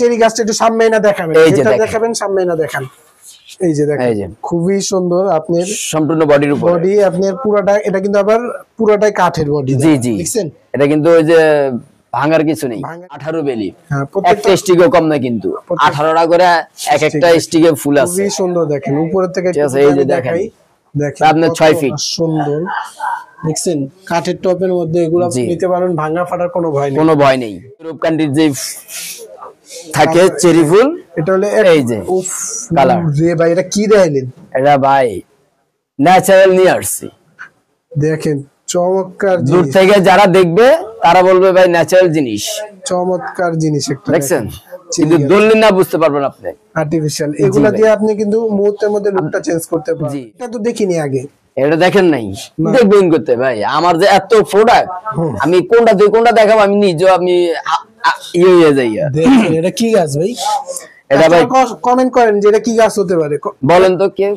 Cherry গাছটা একটু সামনে না দেখাবেন, যেটা দেখাবেন সামনে না দেখান। এই যে দেখেন খুবই সুন্দর আপনার সম্পূর্ণ বডির উপর, বডি আপনার পুরোটা, এটা কিন্তু আবার পুরোটাই কাঠের বডি। জি জি, দেখছেন এটা কিন্তু ওই যে ভাঙার কিছু নেই। 18 বেলি, একটা স্টিকও কম না, কিন্তু 18টা করে এক একটা স্টিকে ফুল আছে। খুবই সুন্দর দেখেন উপরের থেকে এই যে দেখাই, দেখেন আপনার 6 ফিট সুন্দর। দেখছেন কাঠের টপের মধ্যে এগুলো নিতে পারেন, ভাঙা ফাটার কোনো ভয় নেই, কোনো ভয় নেই। ইউরোপ কান্ট্রির যে থাকে চেরি ফুল, এটা হলো এই যে উফ কালার রে ভাই, এটা কি দেখাইলেন? এটা ভাই ন্যাচারাল নিয়ে আসছি। দেখেন চমৎকার, দূর থেকে যারা দেখবে তারা বলবে ভাই ন্যাচারাল জিনিস, চমৎকার জিনিস একটা। দেখছেন কিন্তু ধরলে না বুঝতে পারবেন আপনি আর্টিফিশিয়াল, এগুলা দিয়ে আপনি কিন্তু মুহূর্তের মধ্যে লুকটা চেঞ্জ করতে পারেন। এটা তো দেখিনি আগে, এটা দেখেন নাই, দেখবেন করতে ভাই। আমার যে এত প্রোডাক্ট, আমি কোনটা দিয়ে কোনটা দেখাবো আমি নিজেও আমি ইয়ে হয়ে যাই। দেখেন এটা কি গাছ ভাই? এটা ভাই কমেন্ট করেন যে এটা কি গাছ হতে পারে, বলেন তো কে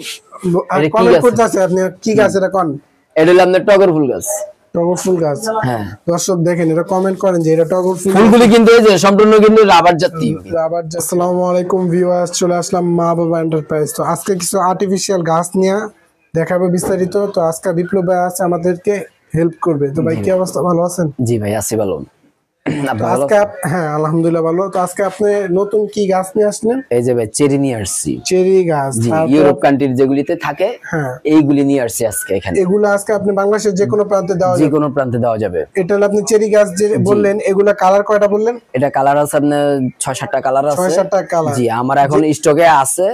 কমেন্ট করতেছে, আপনি কি গাছ এটা কোন? এটা হলো আপনার টগর ফুল গাছ। টগর ফুল গাছ, হ্যাঁ দর্শক দেখেন এটা কমেন্ট করেন যে এটা টগর ফুল। ফুলগুলি কিন্তু এই যে সম্পূর্ণ কিন্তু রাবার জাতীয়। আসসালামু আলাইকুম ভিউয়ার্স, চলে আসলাম মা বাবা এন্টারপ্রাইজ। তো আজকে কিছু আর্টিফিশিয়াল গাছ নিয়ে দেখাবো বিস্তারিত। তো আজকে বিপ্লব ভাই আছে আমাদেরকে হেল্প করবে। তো ভাই কি অবস্থা, ভালো আছেন? জি ভাই আছি ভালো। আজকে হ্যাঁ আলহামদুলিল্লাহ ভালো। তো আজকে আপনি নতুন কি গাছ নিয়ে আসলেন? এই যে ভাই চেরি নিয়ে আসছি। চেরি গাছ, ইউরোপ কান্ট্রির যেগুলিতে থাকে, হ্যাঁ এইগুলি নিয়ে আসছি আজকে এখানে। এগুলো আজকে আপনি বাংলাদেশের যে কোনো প্রান্তে দেওয়া যাবে? যে কোনো প্রান্তে দেওয়া যাবে। এটা হলো আপনি চেরি গাছ যে বললেন, এগুলা কালার কয়টা বললেন? এটা কালার আছে আপনার 6-7টা কালার আছে। 6-7টা কালার, জি আমার এখন স্টকে আছে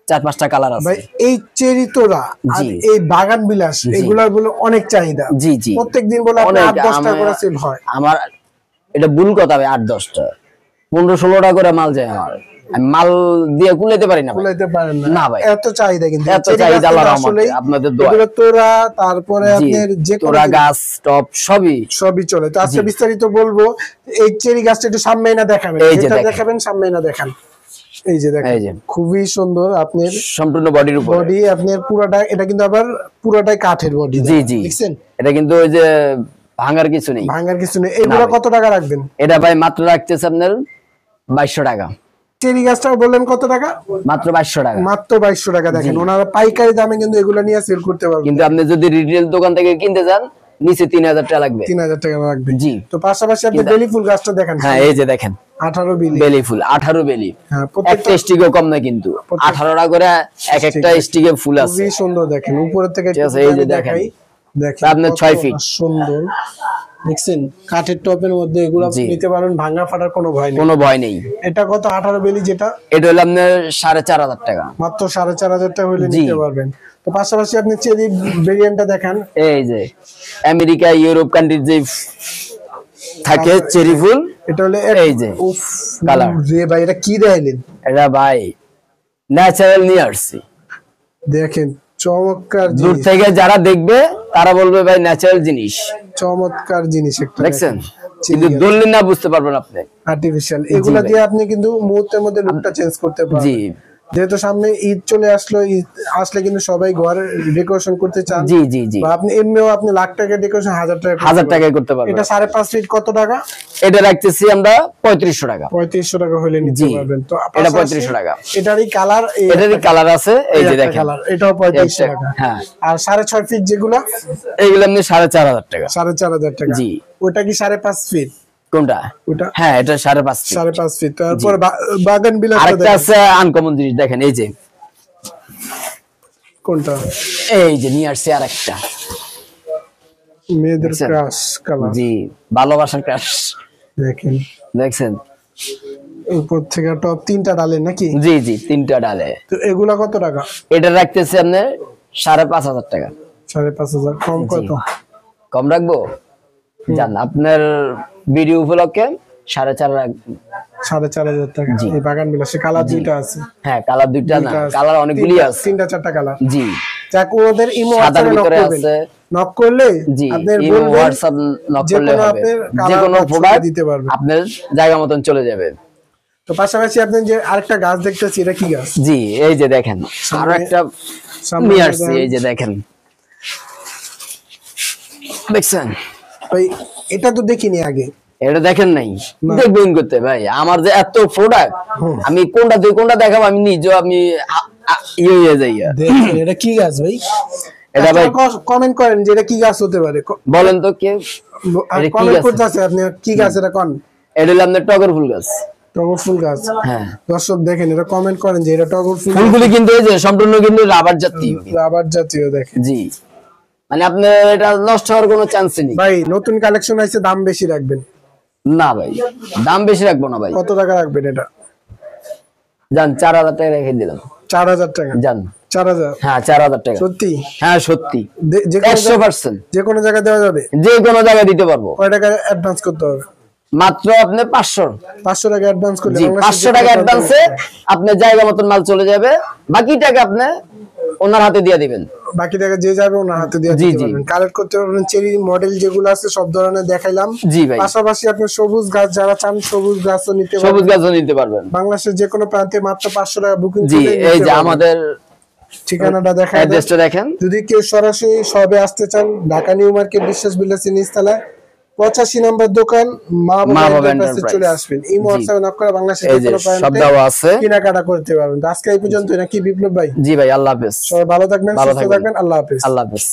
4-5টা কালার আছে ভাই। এই চেরি তোরা আর এই বাগান বিলাস এগুলার বলে অনেক চাহিদা। জি জি, প্রত্যেকদিন বলে 8-10টা করে সেল হয়। আমার এটা ভুল কথা ভাই, 8-10টা 15-16টা করে মাল যায় আমার। আমি মাল দিয়ে কুলাইতে পারি না, কুলাইতে পারেন না ভাই, এত চাহিদা। কিন্তু এত চাহিদা আল্লাহর রহমতে, আপনাদের দোয়া। এগুলো তোরা তারপরে আপনার যে তোরা গাছ টপ সবই চলে। তো আজকে বিস্তারিত বলবো। এই চেরি গাছটা একটু সামনে না দেখাবেন, যেটা দেখাবেন সামনে না দেখান। এই যে দেখেন খুবই সুন্দর আপনার সম্পূর্ণ বডির উপর, বডি আপনার পুরোটা, এটা কিন্তু আবার পুরোটাই কাঠের বডি। জি জি, দেখছেন এটা কিন্তু ওই যে ভাঙার কিছু নেই, ভাঙার কিছু নেই। এগুলো কত টাকা রাখবেন? এটা ভাই মাত্র রাখতেছে আপনার 2200 টাকা। চেরি গাছটা বললেন কত টাকা? মাত্র 2200 টাকা। মাত্র 2200 টাকা। দেখেন ওনারা পাইকারি দামে কিন্তু এগুলো নিয়ে সেল করতে পারবেন। কিন্তু আপনি যদি রিটেল দোকান থেকে কিনতে যান নিচে 3000 টাকা লাগবে। 3000 টাকা লাগবে, জি। তো পাশাপাশি আপনি কিন্তু বেলি ফুল গাছটা দেখেন, হ্যাঁ এই যে দেখেন 18 বেলি ফুল, 18 বেলি, হ্যাঁ একটা স্টিকও কম না, কিন্তু 18টা করে এক একটা স্টিকে ফুল আছে। খুবই সুন্দর দেখেন উপরের থেকে, এই যে দেখাই, দেখেন আপনার 6 ফিট সুন্দর। দেখছেন কাঠের টপের মধ্যে এগুলো নিতে পারেন, ভাঙা ফাটার কোনো ভয় নেই, কোনো ভয় নেই। এটা কত? 18 বেলি যেটা, এটা হলো আপনার 4500 টাকা। মাত্র 4500 টাকা হলে নিতে পারবেন। তো পাশাপাশি আপনি চেরি ভেরিয়েন্টটা দেখান। এই যে আমেরিকা ইউরোপ কান্ট্রির যে থাকে চেরি ফুল, এটা হলো এই যে উফ কালার রে ভাই, এটা কি দেখাইলেন? এটা ভাই ন্যাচারাল নিয়ে আসছি। দেখেন চমৎকার, দূর থেকে যারা দেখবে তারা বলবে ভাই ন্যাচারাল জিনিস, চমৎকার জিনিস একটা। দেখছেন কিন্তু ধরলে না বুঝতে পারবেন আপনি আর্টিফিশিয়াল, এগুলা দিয়ে আপনি কিন্তু মুহূর্তের মধ্যে লুকটা চেঞ্জ করতে পারবেন। জি, যেহেতু সামনে ঈদ চলে আসলো, ঈদ আসলে কিন্তু সবাই ঘরে ডেকোরেশন করতে চান। জি জি জি, বা আপনি এমনিও আপনি লাখ টাকা ডেকোরেশন 1000 টাকায় করতে পারবেন। এটা 5.5 ফিট কত টাকা? এটা রাখতেছি আমরা 3500 টাকা। 3500 টাকা হলে নিতে পারবেন। তো এটা 3500 টাকা। এটারই কালার আছে, এই যে দেখেন কালার, এটাও 3500 টাকা। হ্যাঁ, আর 6.5 ফিট যেগুলো, এইগুলো আপনি 4500 টাকা। 4500 টাকা, জি। ওটা কি 5.5 ফিট? কোনটা? ওটা হ্যাঁ, এটা 5.5 ফিট। 5.5 ফিট। তারপর বাগান বিলাস আরেকটা আছে আনকমন জিনিস, দেখেন এই যে কোনটা? এই যে নিয়ে আসছে আরেকটা মেয়েদের ক্রাশ কালার, জি ভালোবাসার ক্রাশ। দেখছেন উপর থেকে টপ 3টা ডালে নাকি? জি জি 3টা ডালে। তো এগুলা কত টাকা? এটা রাখতেছে আপনি 5500 টাকা। 5500? কম কত? কম রাখবো, জান আপনার ভিডিও উপলক্ষে 4500 টাকা। এই বাগান বিলাসে কালার দুইটা আছে, হ্যাঁ কালার দুইটা না, কালার অনেকগুলি আছে, 3-4টা কালার, জি। যাক ওদের ইমো আছে, নক করলে আপনাদের বলবেন, WhatsApp নক করলে হবে, যে কোনো প্রোডাক্ট দিতে পারবে, আপনার জায়গা মতন চলে যাবে। তো পাশাপাশি আপনি যে আরেকটা গাছ দেখতেছি, এটা কি গাছ? জি এই যে দেখেন আরো একটা নিয়ে আসছি, এই যে দেখেন, দেখছেন ভাই এটা তো দেখিনি আগে, এটা দেখেন নাই, দেখবেন করতে ভাই আমার যে এত প্রোডাক্ট, আমি কোনটা দুই কোনটা দেখাবো আমি নিজে আমি ইয়ে হয়ে যাই। দেখেন এটা কি গাছ ভাই? এটা ভাই কমেন্ট করেন যে এটা কি গাছ হতে পারে, বলেন তো কে কমেন্ট করতেছে আপনি কি গাছ এটা কোন? এটা হলো আপনার টগর ফুল গাছ। টগর ফুল গাছ? হ্যাঁ দর্শক দেখেন এটা কমেন্ট করেন যে এটা টগর ফুল। ফুলগুলি কিন্তু এই যে সম্পূর্ণ কিন্তু রাবার জাতীয়। রাবার জাতীয় দেখেন। জি মানে আপনার এটা নষ্ট হওয়ার কোনো চান্স নেই ভাই। নতুন কালেকশন আছে, দাম বেশি রাখবেন? না ভাই দাম বেশি রাখবো না ভাই। কত টাকা রাখবেন এটা? জান 4000 টাকা রেখে দিলাম। 4000 টাকা? জান 4000? হ্যাঁ 4000 টাকা। সত্যি? হ্যাঁ সত্যি, যে কোনো 100%। যে কোনো জায়গায় দেওয়া যাবে? যে কোনো জায়গায় দিতে পারবো। কয় টাকা অ্যাডভান্স করতে হবে? মাত্র আপনি 500 টাকা অ্যাডভান্স করলে? জি 500 টাকা অ্যাডভান্সে আপনার জায়গা মতন মাল চলে যাবে, বাকি টাকা আপনি ওনার হাতে দিয়ে দিবেন। বাকি টাকা যে যাবে ওনার হাতে দিয়ে দিতে পারবেন। কালেক্ট করতে পারবেন চেরি মডেল যেগুলো আছে সব ধরনের দেখাইলাম। জি ভাই। পাশাপাশি আপনি সবুজ গাছ যারা চান সবুজ গাছও নিতে পারবেন। সবুজ গাছও নিতে পারবেন। বাংলাদেশের যে কোনো প্রান্তে মাত্র 500 টাকা বুকিং জি করে এই যে আমাদের ঠিকানাটা দেখাই। অ্যাড্রেসটা দেখেন। যদি কেউ সরাসরি সবে আসতে চান, ঢাকা নিউ মার্কেট বিশ্বাস বিলাসী নিচতলায় 85 নম্বর দোকান মা বাবা এন্টারপ্রাইজে চলে আসবেন। এই হোয়াটসঅ্যাপে নক করে বাংলাদেশের যে কোনো সব প্রান্তে দেওয়া আছে, কেনাকাটা করতে পারবেন। তো আজকে এই পর্যন্ত নাকি বিপ্লব ভাই? জি ভাই আল্লাহ হাফেজ। সবাই ভালো থাকবেন, সুস্থ থাকবেন। আল্লাহ হাফেজ। আল্লাহ হাফেজ।